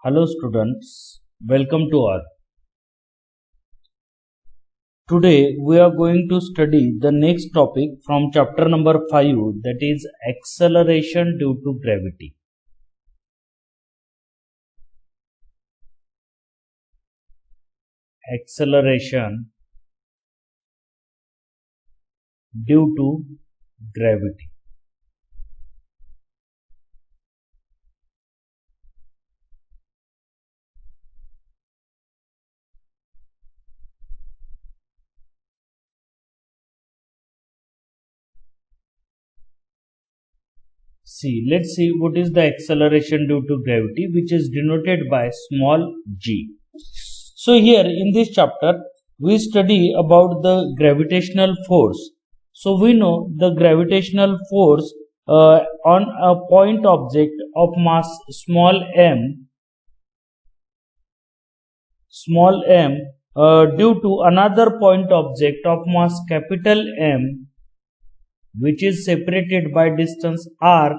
Hello students, welcome to all. Today we are going to study the next topic from chapter number 5, that is acceleration due to gravity. Acceleration due to gravity. Let's see what is the acceleration due to gravity, which is denoted by small g. So here in this chapter we study about the gravitational force. So we know the gravitational force on a point object of mass small m due to another point object of mass capital M, which is separated by distance r,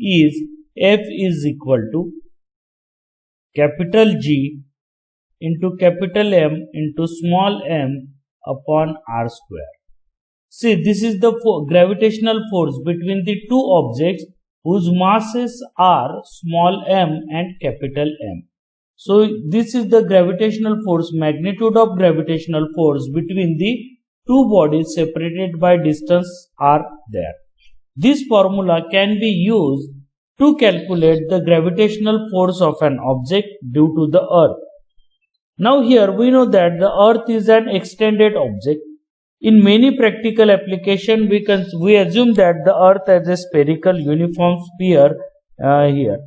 is F is equal to capital G into capital M into small m upon r square. This is the gravitational force between the two objects whose masses are small m and capital M. So this is the gravitational force, magnitude of gravitational force between the two bodies separated by distance r there. This formula can be used to calculate the gravitational force of an object due to the earth. Now here we know that the earth is an extended object. In many practical applications we assume that the earth as a spherical uniform sphere here.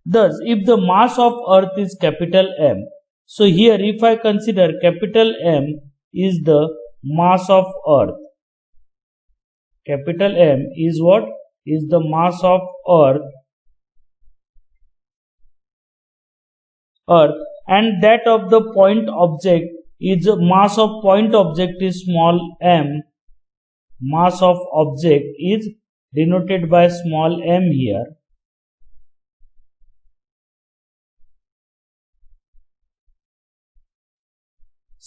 Thus, if the mass of earth is capital M, so here if I consider capital M is the mass of earth, capital M is what? Is the mass of earth, and that of the point object is mass of point object is small m. Mass of object is denoted by small m here.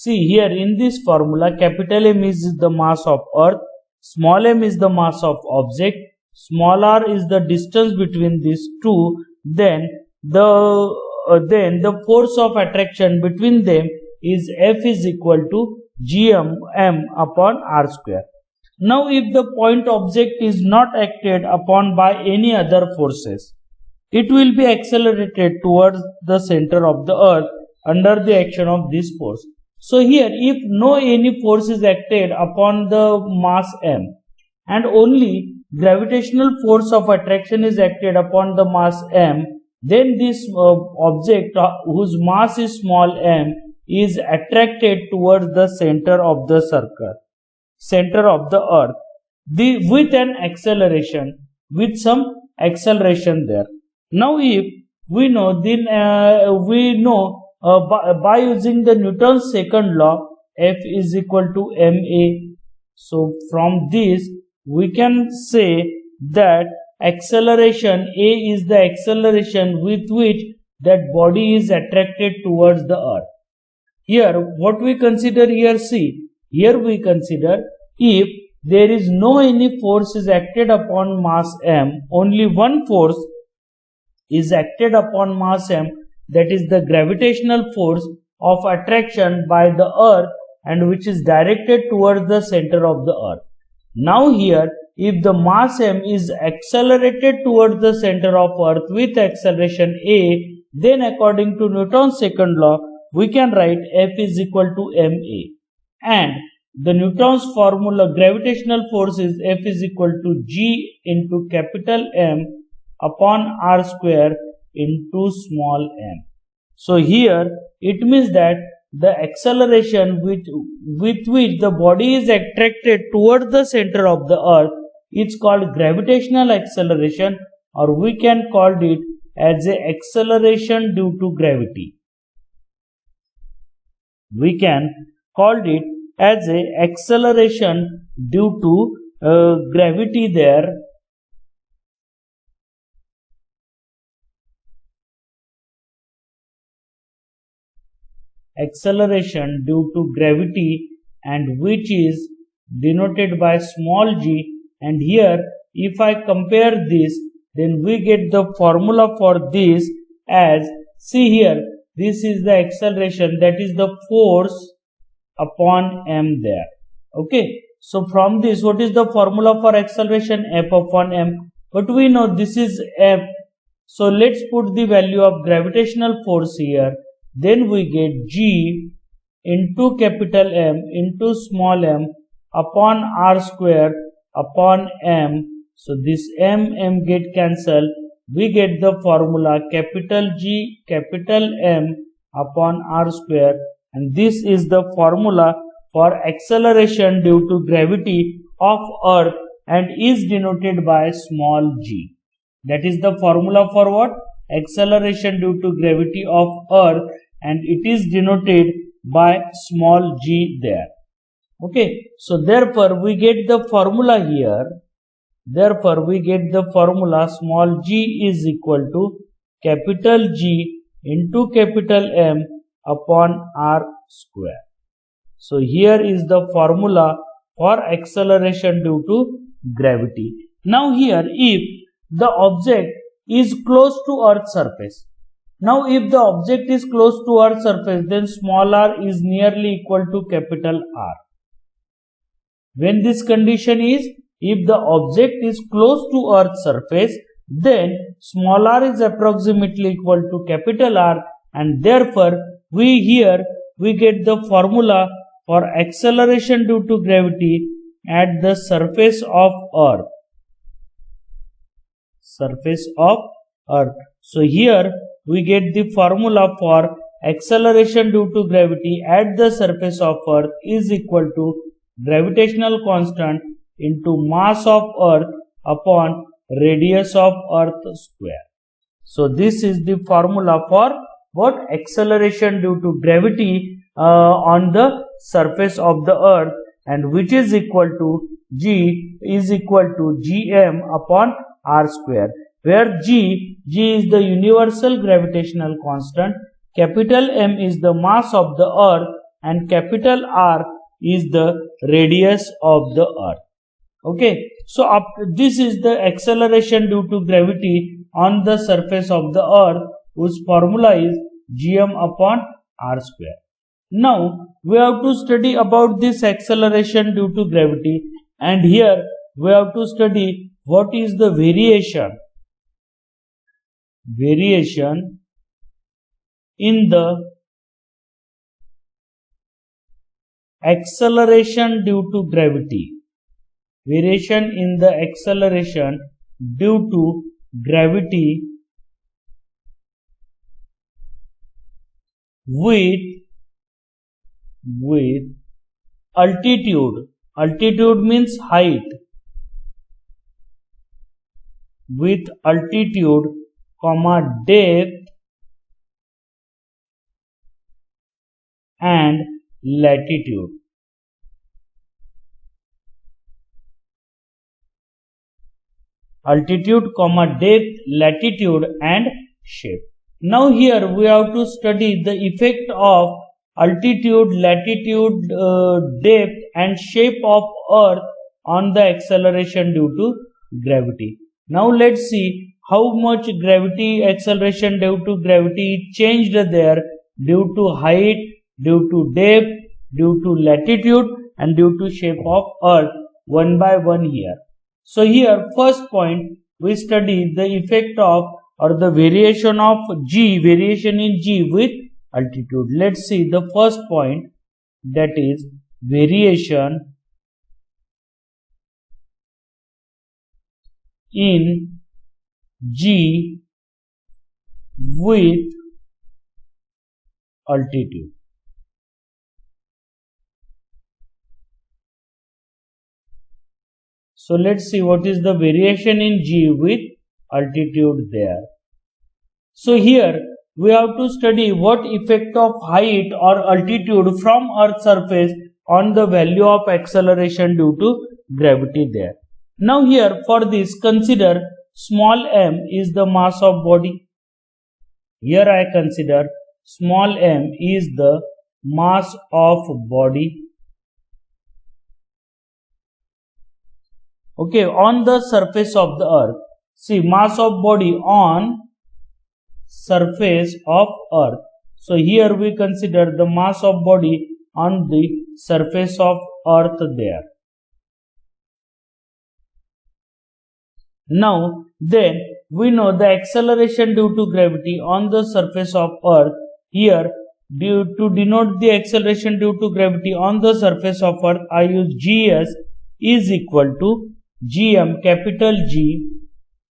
Here in this formula, capital M is the mass of earth, small m is the mass of object, small r is the distance between these two, then the force of attraction between them is F is equal to gm m upon r square. Now if the point object is not acted upon by any other forces, it will be accelerated towards the center of the earth under the action of this force. So here if no any force is acted upon the mass m and only gravitational force of attraction is acted upon the mass m, then this object whose mass is small m is attracted towards the center of the circle, center of the earth, with an acceleration, with some acceleration there. Now if we know, then by using the Newton's second law, F is equal to ma. So from this we can say that acceleration A is the acceleration with which that body is attracted towards the earth. Here what we consider here, here we consider if there is no any force is acted upon mass m, only one force is acted upon mass m, that is the gravitational force of attraction by the earth and which is directed towards the center of the earth. Now here if the mass m is accelerated towards the center of earth with acceleration a, then according to Newton's second law we can write F is equal to ma, and the Newton's formula gravitational force is F is equal to g into capital M upon r square into small m. So here it means that the acceleration with which the body is attracted towards the center of the earth is called gravitational acceleration, or we can call it as a acceleration due to gravity. We can call it as a acceleration due to gravity there. acceleration due to gravity, and which is denoted by small g. And here if I compare this, then we get the formula for this as, see here, this is the acceleration, that is the force upon m there. Okay, so from this, what is the formula for acceleration? F upon m. But we know this is f, so let's put the value of gravitational force here. Then we get g into capital M into small m upon r square upon m. So this m get cancelled. We get the formula capital G capital M upon r square, and this is the formula for acceleration due to gravity of Earth and is denoted by small g. That is the formula for what? Acceleration due to gravity of Earth, and it is denoted by small g there. Okay, so therefore we get the formula here. Therefore we get the formula small g is equal to capital G into capital M upon r square. So here is the formula for acceleration due to gravity. Now here, if the object is close to Earth's surface, now if the object is close to Earth's surface, then small r is nearly equal to capital R. When this condition is, if the object is close to Earth's surface, then small r is approximately equal to capital R, and therefore we get the formula for acceleration due to gravity at the surface of Earth. Surface of Earth. So here we get the formula for acceleration due to gravity at the surface of Earth is equal to gravitational constant into mass of Earth upon radius of Earth square. So this is the formula for what? Acceleration due to gravity on the surface of the Earth, and which is equal to G is equal to Gm upon r square, where G is the universal gravitational constant, capital M is the mass of the Earth, and capital R is the radius of the Earth. Okay, so this is the acceleration due to gravity on the surface of the Earth, whose formula is Gm upon r square. Now we have to study about this acceleration due to gravity, and here we have to study what is the variation in the acceleration due to gravity. Variation in the acceleration due to gravity with altitude. Altitude means height. With altitude, depth and latitude. Altitude, depth, latitude and shape. Now here we have to study the effect of altitude, latitude, depth and shape of Earth on the acceleration due to gravity. Now let's see how much gravity acceleration due to gravity changed there due to height, due to depth, due to latitude and due to shape of Earth one by one here. So here first point we study the effect of or the variation of G, variation in G with altitude. Let's see the first point, that is variation in G with altitude. So let's see what is the variation in G with altitude there. So here we have to study what effect of height or altitude from Earth's surface on the value of acceleration due to gravity there. Now here for this consider small m is the mass of body. Here I consider small m is the mass of body, okay, on the surface of the earth. See, mass of body on surface of earth. So here we consider the mass of body on the surface of earth there. Now then we know the acceleration due to gravity on the surface of earth. Here to denote the acceleration due to gravity on the surface of earth, I use Gs is equal to Gm, capital G,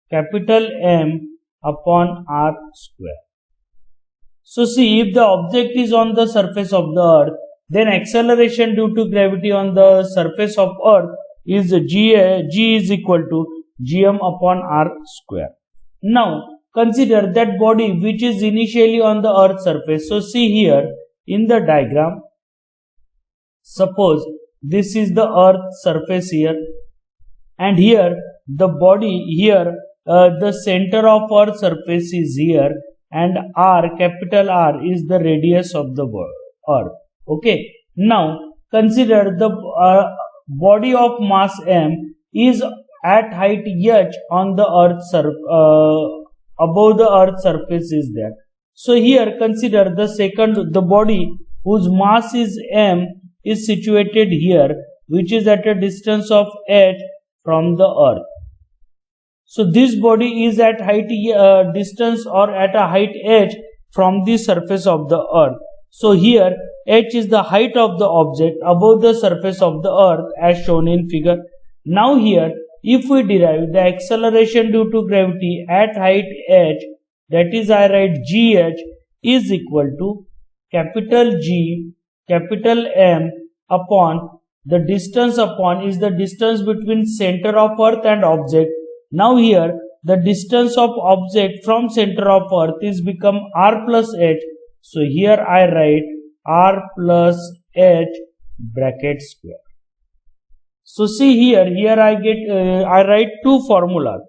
capital M upon R square. So see, if the object is on the surface of the earth, then acceleration due to gravity on the surface of earth is G is equal to Gm upon R square. Now consider that body which is initially on the earth's surface. So see here in the diagram, suppose this is the earth's surface here, and here the body here, the center of our surface is here, and R, capital R, is the radius of the earth. Okay. Now consider the body of mass m is at height h on the earth's above the earth's surface is there. So here consider the body whose mass is m is situated here, which is at a distance of h from the earth. So this body is at height distance or at a height h from the surface of the earth. So here h is the height of the object above the surface of the earth as shown in figure. Now here if we derive the acceleration due to gravity at height h, that is I write gh is equal to capital G, capital M upon the distance upon is the distance between center of earth and object. Now here the distance of object from center of earth is become r plus h. So here I write r plus h bracket square. So see here I write two formulas.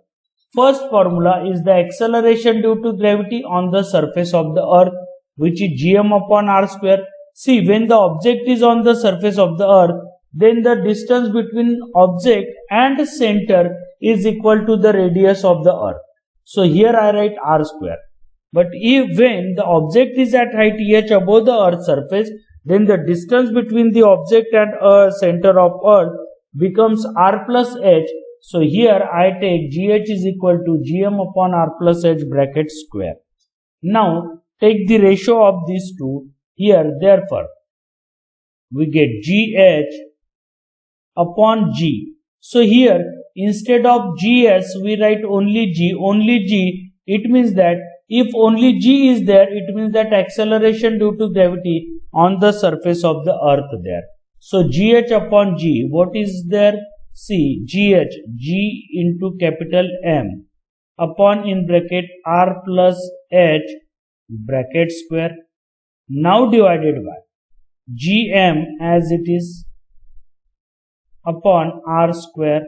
First formula is the acceleration due to gravity on the surface of the earth, which is Gm upon r square. See, when the object is on the surface of the earth, then the distance between object and center is equal to the radius of the earth. So here I write r square. But when the object is at height h above the earth's surface, then the distance between the object and center of earth becomes r plus h. So here I take gh is equal to gm upon r plus h bracket square. Now take the ratio of these two here. Therefore we get gh upon g. So here instead of gs we write only g. It means that if only g is there, it means that acceleration due to gravity on the surface of the earth there. So gh upon g, what is there? See, g into capital M upon in bracket r plus h bracket square, now divided by gm as it is upon r square.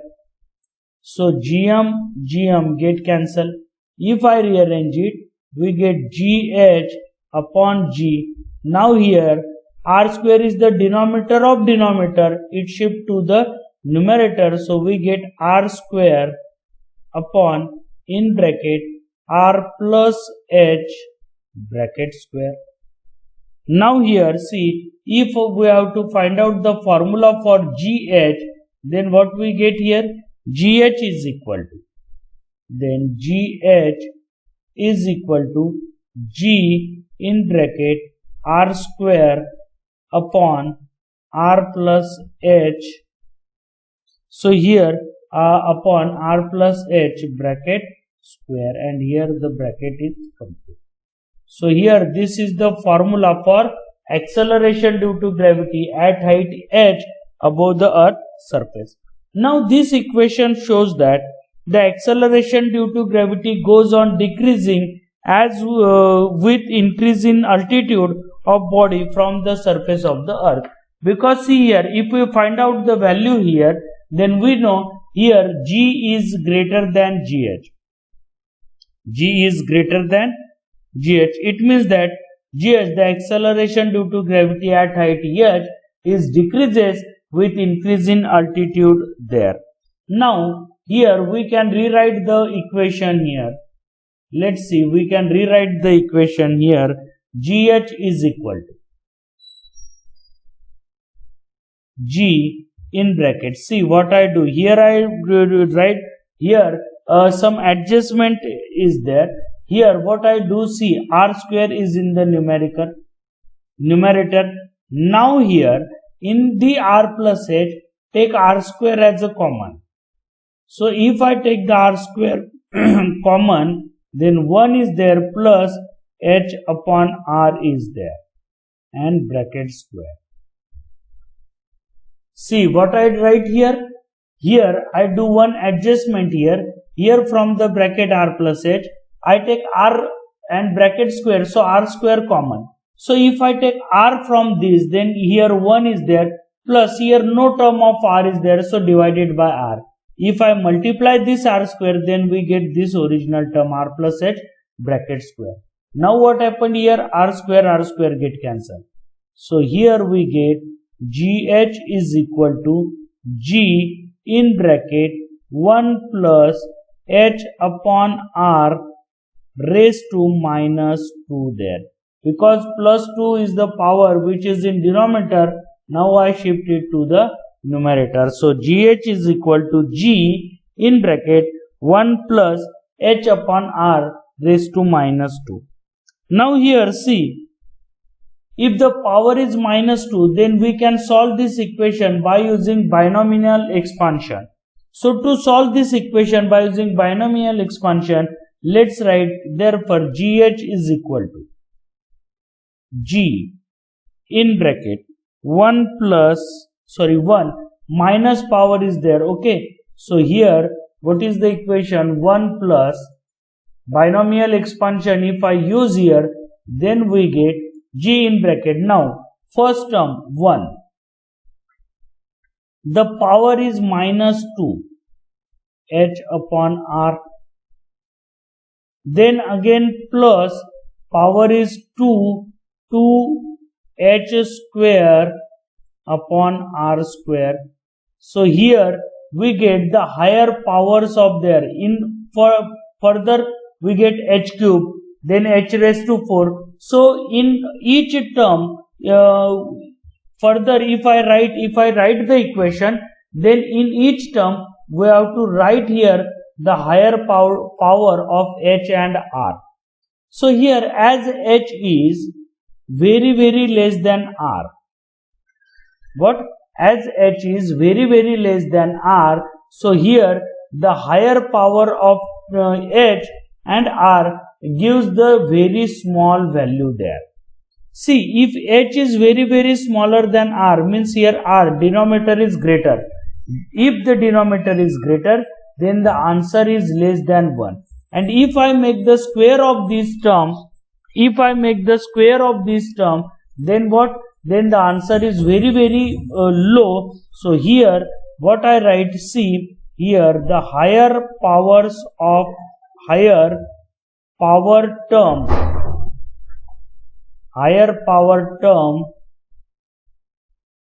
So gm get cancel. If I rearrange it, we get gh upon g. Now here r square is the denominator of denominator, it shift to the numerator. So we get r square upon in bracket r plus h bracket square. Now here see, if we have to find out the formula for gh, then what we get here? Gh is equal to, then gh is equal to g in bracket r square upon r plus h. So here upon r plus h bracket square, and here the bracket is complete. So here this is the formula for acceleration due to gravity at height h above the earth's surface. Now this equation shows that the acceleration due to gravity goes on decreasing as with increase in altitude of body from the surface of the earth. Because see here, if we find out the value here, then we know here g is greater than gh. G is greater than gh. It means that gh, the acceleration due to gravity at height h is decreases with increase in altitude there. Now here we can rewrite the equation here. Let's see, we can rewrite the equation here. gh is equal to g in bracket. See what I do here, I write here some adjustment is there. Here what I do, see, r square is in the numerator. Now here in the r plus h, take r square as a common. So if I take the r square common, then 1 is there plus h upon r is there and bracket square. See what I write here. Here I do one adjustment here. Here from the bracket r plus h, I take r and bracket square, so r square common. So if I take r from this, then here 1 is there plus here no term of r is there, so divided by r. If I multiply this r square, then we get this original term r plus h bracket square. Now what happened here? R square get cancelled. So here we get gh is equal to g in bracket 1 plus h upon r raised to minus 2 there. Because plus 2 is the power which is in denominator, now I shift it to the numerator. So gh is equal to g in bracket 1 plus h upon r raised to minus 2. Now here see, if the power is minus 2, then we can solve this equation by using binomial expansion. So to solve this equation by using binomial expansion, let's write therefore gh is equal to g in bracket 1 minus power is there. Okay, so here what is the equation? 1 plus binomial expansion, if I use here, then we get g in bracket. Now first term 1, the power is minus 2 h upon r, then again plus power is 2 h square upon r square. So here we get the higher powers of there. In further we get h cube, then h raised to 4. So in each term, further if I write the equation, then in each term we have to write here the higher power of h and r. So here as h is very less than r, as h is very less than r, so here the higher power of h and r gives the very small value there. See, if h is very smaller than r, means here r denominator is greater. If the denominator is greater, then the answer is less than 1. And if I make the square of this term, then what? Then the answer is very low. So here what I write, see here the higher power term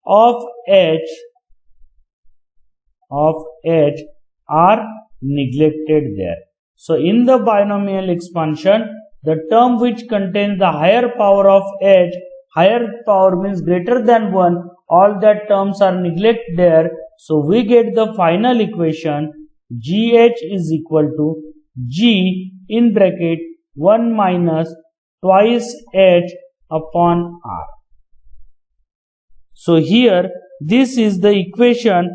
of h are neglected there. So in the binomial expansion, the term which contains the higher power of h, higher power means greater than 1, all that terms are neglected there. So we get the final equation gh is equal to g in bracket 1 minus twice h upon r. So here this is the equation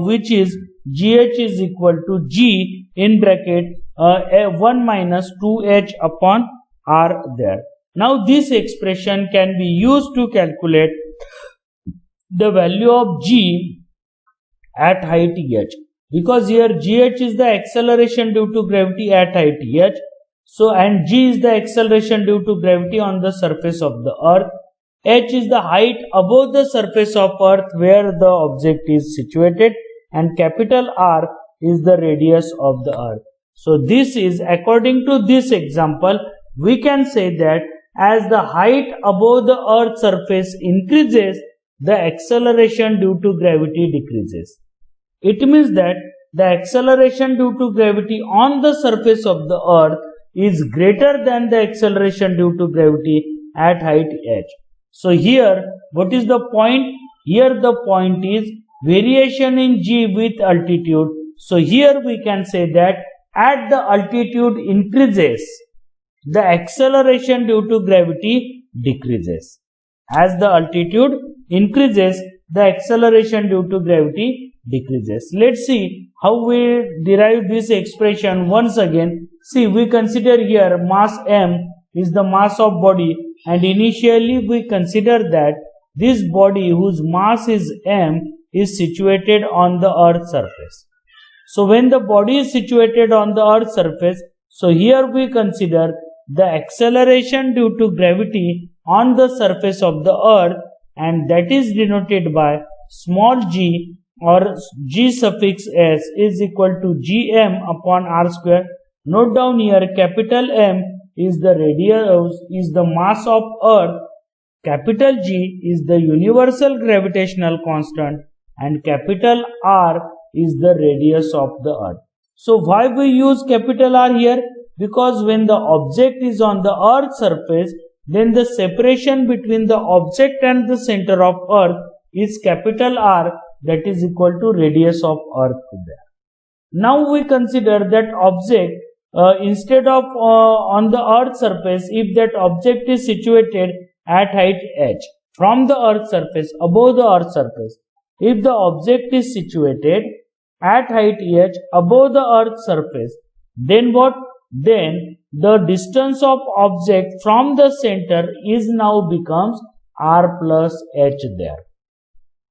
which is gh is equal to g in bracket 1 minus 2h upon r there. Now this expression can be used to calculate the value of g at height h, because here gh is the acceleration due to gravity at height h. So and g is the acceleration due to gravity on the surface of the earth. H is the height above the surface of earth where the object is situated, and capital R is the radius of the earth. So this is, according to this example, we can say that as the height above the earth's surface increases, the acceleration due to gravity decreases. It means that the acceleration due to gravity on the surface of the earth is greater than the acceleration due to gravity at height h. So here, what is the point? Here the point is variation in g with altitude. So here we can say that at the altitude increases, the acceleration due to gravity decreases. As the altitude increases, the acceleration due to gravity decreases. Let's see how we derive this expression once again. See, we consider here mass m is the mass of body, and initially we consider that this body whose mass is m is situated on the earth's surface. So when the body is situated on the earth's surface, so here we consider the acceleration due to gravity on the surface of the earth, and that is denoted by small g or g suffix s is equal to gm upon r square. Note down here, capital M is the radius, is the mass of earth, capital G is the universal gravitational constant, and capital R is the radius of the earth. So why we use capital R here? Because when the object is on the earth's surface, then the separation between the object and the center of earth is capital R, that is equal to radius of earth there. Now we consider that object instead of on the earth's surface, if that object is situated at height h from the earth's surface, above the earth's surface, if the object is situated at height h above the earth's surface, then what? Then the distance of object from the center is now becomes r plus h there.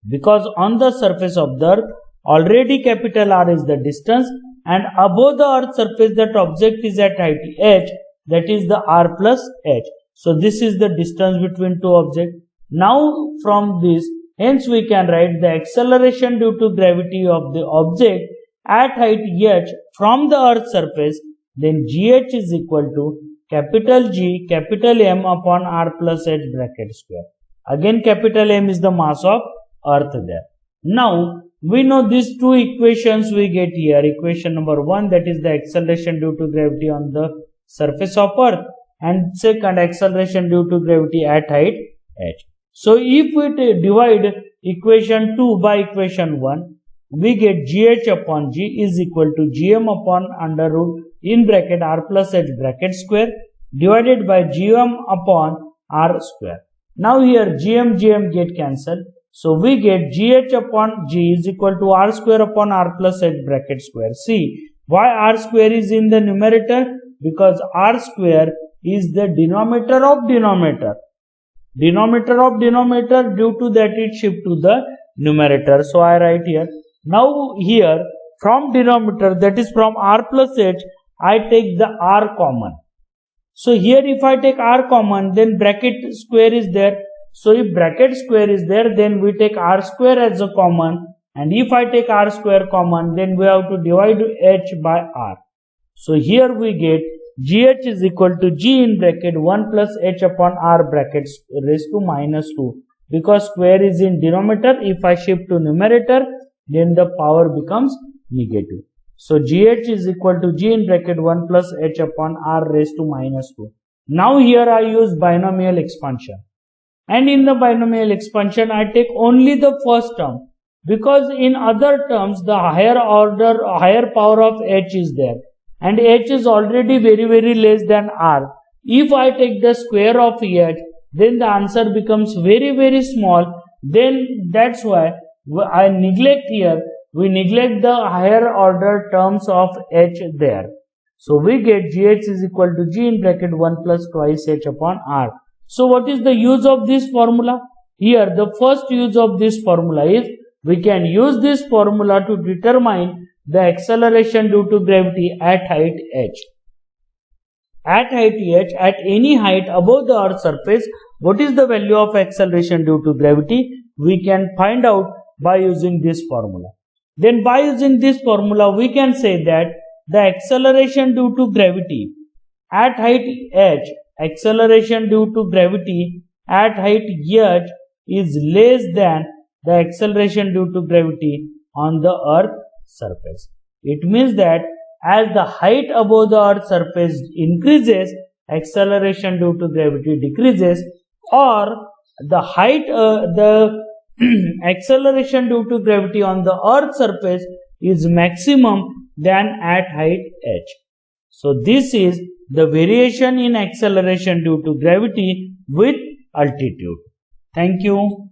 Because on the surface of the earth, already capital R is the distance, and above the earth surface that object is at height h, that is the r plus h. So this is the distance between two objects. Now from this, hence we can write the acceleration due to gravity of the object at height h from the earth surface, then gh is equal to capital G capital M upon r plus h bracket square. Again capital M is the mass of earth there. Now we know these two equations we get here. Equation number 1, that is the acceleration due to gravity on the surface of earth, and second, acceleration due to gravity at height h. So if we divide equation 2 by equation 1, we get gh upon g is equal to gm upon under root in bracket r plus h bracket square divided by gm upon r square. Now here gm get cancelled. So we get gh upon g is equal to r square upon r plus h bracket square. See, why r square is in the numerator? Because r square is the denominator of denominator. Denominator of denominator, due to that it shift to the numerator. So I write here. Now here from denominator, that is from r plus h, I take the r common. So here if I take r common, then bracket square is there. So if bracket square is there, then we take r square as a common, and if I take r square common, then we have to divide h by r. So here we get gh is equal to g in bracket 1 plus h upon r brackets raised to minus 2. Because square is in denominator, if I shift to numerator, then the power becomes negative. So gh is equal to g in bracket 1 plus h upon r raised to minus 2. Now here I use binomial expansion. And in the binomial expansion, I take only the first term. Because in other terms, the higher power of h is there. And h is already very less than r. If I take the square of h, then the answer becomes very small. Then that's why I neglect here. We neglect the higher order terms of h there. So we get gh is equal to g in bracket 1 plus twice h upon r. So what is the use of this formula? Here the first use of this formula is we can use this formula to determine the acceleration due to gravity at height h. At height h, at any height above the earth's surface, what is the value of acceleration due to gravity? We can find out by using this formula. Then by using this formula, we can say that the acceleration due to gravity at height h acceleration due to gravity at height h is less than the acceleration due to gravity on the earth surface. It means that as the height above the earth surface increases, acceleration due to gravity decreases, or the height the acceleration due to gravity on the earth surface is maximum than at height h. So this is the variation in acceleration due to gravity with altitude. Thank you.